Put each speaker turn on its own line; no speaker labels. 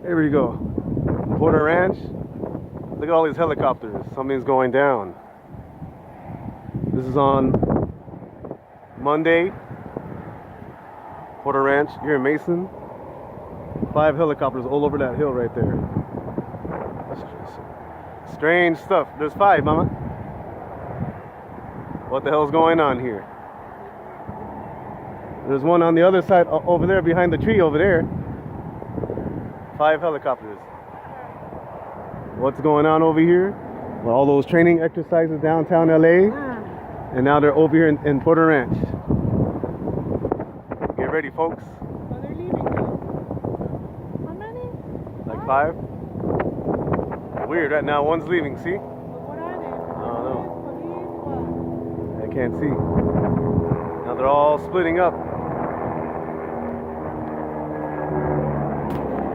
Here we go. Porter Ranch. Look at all these helicopters. Something's going down. This is on Monday. Porter Ranch here in Mason. 5 helicopters all over that hill right there. Strange stuff. There's 5, mama. What the hell's going on here? There's one on the other side over there behind the tree over there. 5 helicopters. What's going on over here? Well, all those training exercises downtown LA. And now they're over here in Porter Ranch. Get ready, folks.
Oh, they're leaving now. How many?
Like 5? Weird, right now one's leaving, see?
What are they?
I don't know.
Police? What?
I can't see. Now they're all splitting up.